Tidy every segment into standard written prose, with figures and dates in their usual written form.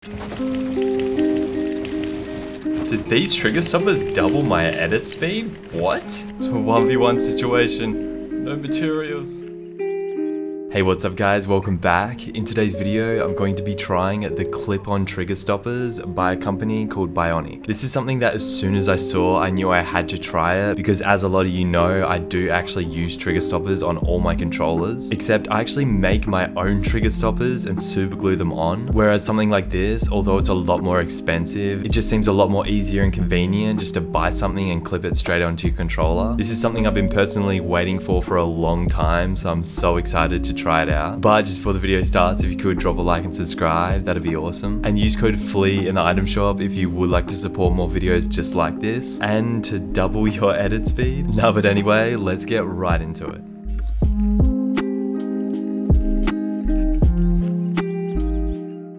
Did these trigger stoppers double my edit speed? What? It's a 1v1 situation. No materials. Hey, what's up guys? Welcome back. In today's video, I'm going to be trying the clip-on trigger stoppers by a company called Bionic. This is something that as soon as I saw, I knew I had to try it because as a lot of you know, I do actually use trigger stoppers on all my controllers, except I actually make my own trigger stoppers and super glue them on. Whereas something like this, although it's a lot more expensive, it just seems a lot more easier and convenient just to buy something and clip it straight onto your controller. This is something I've been personally waiting for a long time, so I'm so excited to try it out. But just before the video starts, if you could drop a like and subscribe, that'd be awesome. And use code Flea in the item shop if you would like to support more videos just like this and to double your edit speed. No, but anyway, let's get right into it.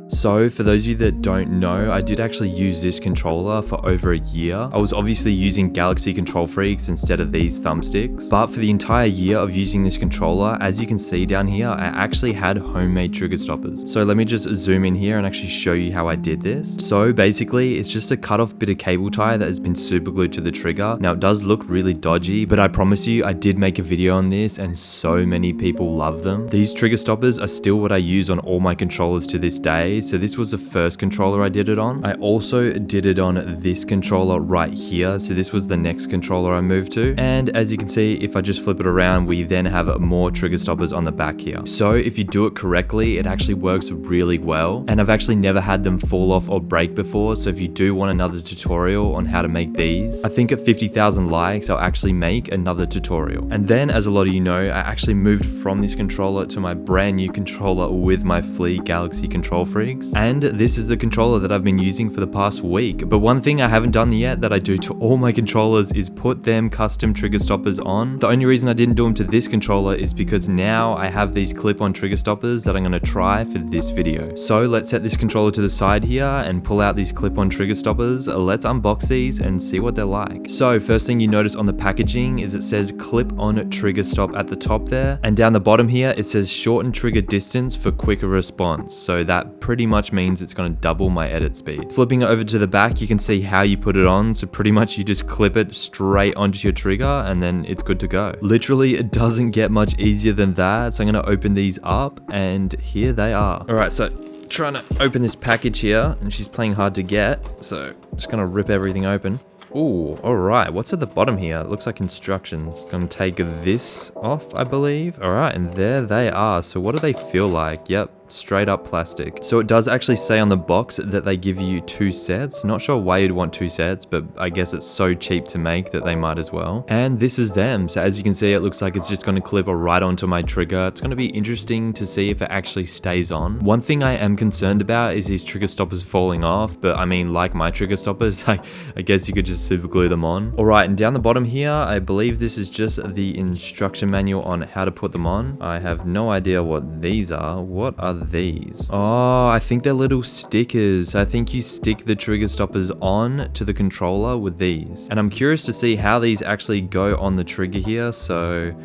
So for those of you that don't know, I did actually use this controller for over a year. I was obviously using Galaxy Control Freaks instead of these thumbsticks, but for the entire year of using this controller, as you can see down here, I actually had homemade trigger stoppers. So let me just zoom in here and actually show you how I did this. So basically, it's just a cut off bit of cable tie that has been super glued to the trigger. Now it does look really dodgy, but I promise you, I did make a video on this and so many people love them. These trigger stoppers are still what I use on all my controllers to this day. So this was the first controller I did it on. I also did it on this controller right here. So this was the next controller I moved to. And as you can see, if I just flip it around, we then have more trigger stoppers on the back here. So if you do it correctly, it actually works really well. And I've actually never had them fall off or break before. So if you do want another tutorial on how to make these, I think at 50,000 likes, I'll actually make another tutorial. And then as a lot of you know, I actually moved from this controller to my brand new controller with my Flea Galaxy Control Freaks. And this is the controller that I've been using for the past week. But one thing I haven't done yet that I do to all my controllers is put them custom trigger stoppers on. The only reason I didn't do them to this controller is because now I have these clip-on trigger stoppers that I'm going to try for this video. So let's set this controller to the side here and pull out these clip-on trigger stoppers. Let's unbox these and see what they're like. So first thing you notice on the packaging is it says clip-on trigger stop at the top there. And down the bottom here, it says shorten trigger distance for quicker response. So that pretty much means it's going to double my edit speed. Flipping it over to the back, you can see how you put it on. So pretty much you just clip it straight onto your trigger and then it's good to go. Literally, it doesn't get much easier than that. So I'm going to open these up and here they are. All right, so trying to open this package here and she's playing hard to get. So just going to rip everything open. Oh, all right. What's at the bottom here? It looks like instructions. Gonna take this off, I believe. All right, and there they are. So what do they feel like? Yep. Straight up plastic. So it does actually say on the box that they give you 2 sets. Not sure why you'd want 2 sets, but I guess it's so cheap to make that they might as well. And this is them. So as you can see, it looks like it's just going to clip right onto my trigger. It's going to be interesting to see if it actually stays on. One thing I am concerned about is these trigger stoppers falling off, but I mean, like my trigger stoppers, I guess you could just super glue them on. All right, and down the bottom here, I believe this is just the instruction manual on how to put them on. I have no idea what these are. What are these? Oh, I think they're little stickers. I think you stick the trigger stoppers on to the controller with these. And I'm curious to see how these actually go on the trigger here. So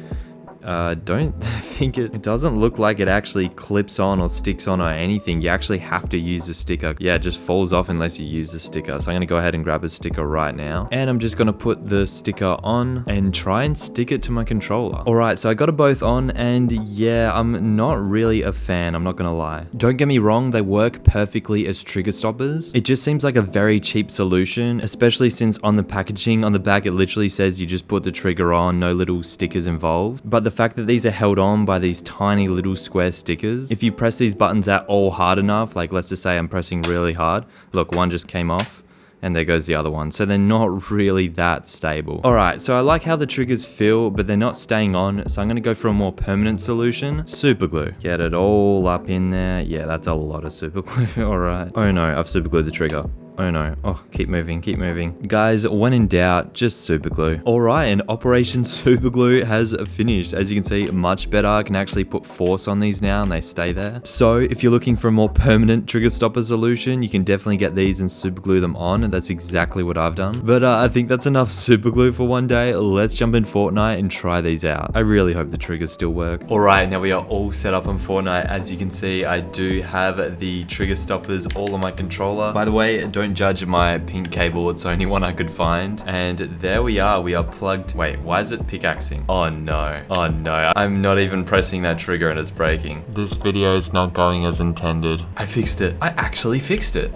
don't think it doesn't look like it actually clips on or sticks on or anything. You actually have to use the sticker. Yeah, it just falls off unless you use the sticker. So I'm gonna go ahead and grab a sticker right now. And I'm just gonna put the sticker on and try and stick it to my controller. All right, so I got it both on and yeah, I'm not really a fan, I'm not gonna lie. Don't get me wrong, they work perfectly as trigger stoppers. It just seems like a very cheap solution, especially since on the packaging on the back, it literally says you just put the trigger on, no little stickers involved. But the fact that these are held on by these tiny little square stickers, if you press these buttons at all hard enough, like let's just say I'm pressing really hard, look, one just came off and there goes the other one. So they're not really that stable. All right, so I like how the triggers feel, but they're not staying on. So I'm gonna go for a more permanent solution. Super glue. Get it all up in there. Yeah, that's a lot of super glue. All right. Oh no, I've super glued the trigger. Oh no. Oh, keep moving, keep moving. Guys, when in doubt, just super glue. Alright, and Operation Super Glue has finished. As you can see, much better. I can actually put force on these now and they stay there. So if you're looking for a more permanent trigger stopper solution, you can definitely get these and super glue them on, and that's exactly what I've done. But I think that's enough super glue for one day. Let's jump in Fortnite and try these out. I really hope the triggers still work. Alright, now we are all set up on Fortnite. As you can see, I do have the trigger stoppers all on my controller. By the way, don't judge my pink cable, it's the only one I could find. And there we are plugged. Wait, why is it pickaxing? Oh no, oh no. I'm not even pressing that trigger and it's breaking. This video is not going as intended. I fixed it. I actually fixed it.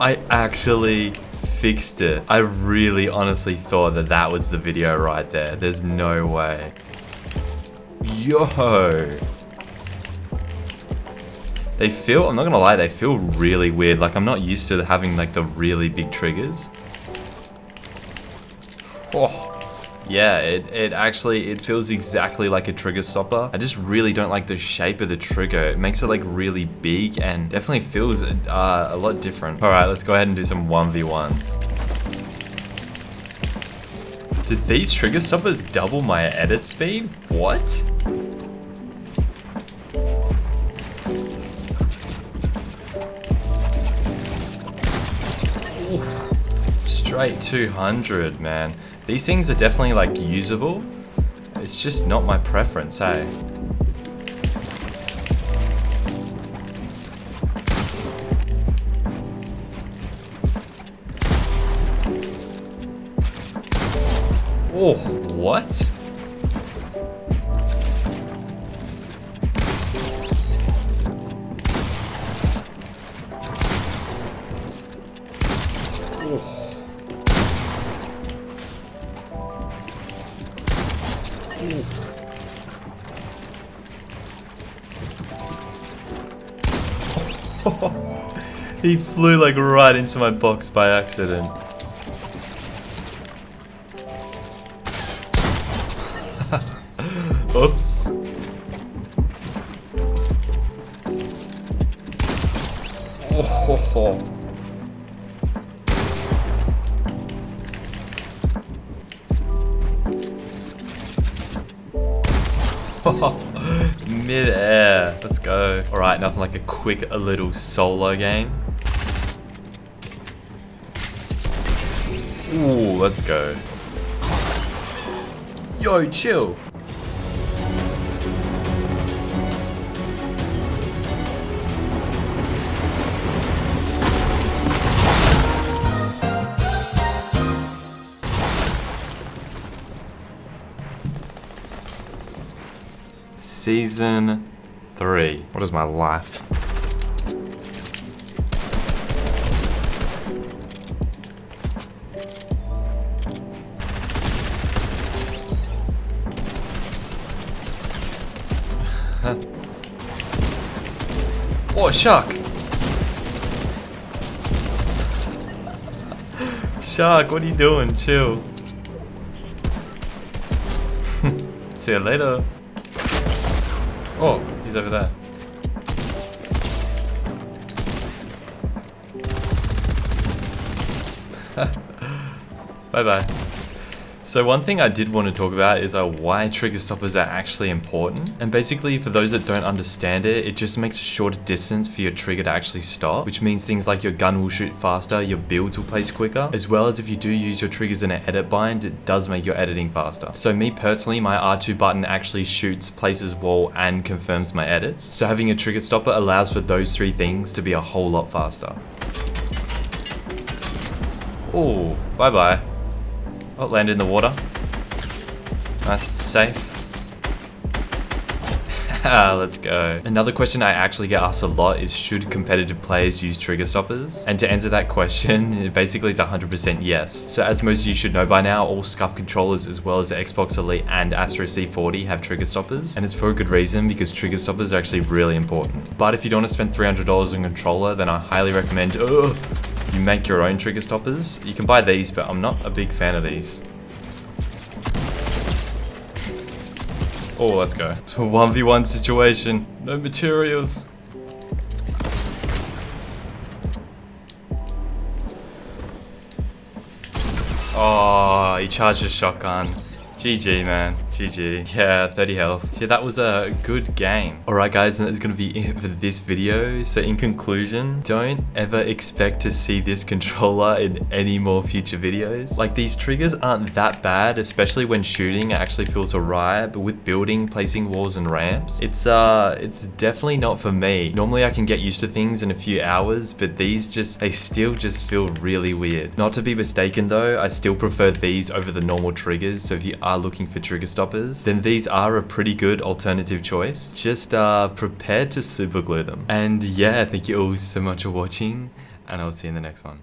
I really honestly thought that that was the video right there. There's no way. Yo. They feel, I'm not gonna lie, they feel really weird. Like, I'm not used to having like the really big triggers. Oh. Yeah, it feels exactly like a trigger stopper. I just really don't like the shape of the trigger. It makes it like really big and definitely feels a lot different. All right, let's go ahead and do some 1v1s. Did these trigger stoppers double my edit speed? What? Straight 200, man. These things are definitely like usable. It's just not my preference, hey? Oh, what? Oh. He flew like right into my box by accident. Oops. Oh. Mid-air. Let's go. Alright, nothing like a little solo game. Ooh, let's go. Yo, chill. Season 3. What is my life? Oh, shark! Shark, what are you doing? Chill. See you later. Oh, he's over there. Bye-bye. So one thing I did want to talk about is why trigger stoppers are actually important. And basically, for those that don't understand it, it just makes a shorter distance for your trigger to actually stop, which means things like your gun will shoot faster, your builds will place quicker, as well as if you do use your triggers in an edit bind, it does make your editing faster. So me personally, my R2 button actually shoots, places wall, and confirms my edits. So having a trigger stopper allows for those three things to be a whole lot faster. Oh, bye-bye. Oh, land in the water. Nice and safe. Let's go. Another question I actually get asked a lot is, should competitive players use trigger stoppers? And to answer that question, it basically is 100% yes. So as most of you should know by now, all SCUF controllers as well as the Xbox Elite and Astro C40 have trigger stoppers. And it's for a good reason, because trigger stoppers are actually really important. But if you don't want to spend $300 on a controller, then I highly recommend you make your own trigger stoppers. You can buy these, but I'm not a big fan of these. Oh, let's go. It's a 1v1 situation. No materials. Oh, he charged his shotgun. GG, man. GG. Yeah, 30 health. Yeah, that was a good game. Alright guys, and that's gonna be it for this video. So in conclusion, don't ever expect to see this controller in any more future videos. Like, these triggers aren't that bad, especially when shooting. It actually feels alright, but with building, placing walls and ramps, it's definitely not for me. Normally I can get used to things in a few hours, but they still just feel really weird. Not to be mistaken though, I still prefer these over the normal triggers. So if you are looking for trigger stoppers, then these are a pretty good alternative choice. Just prepare to super glue them. And yeah, thank you all so much for watching, and I'll see you in the next one.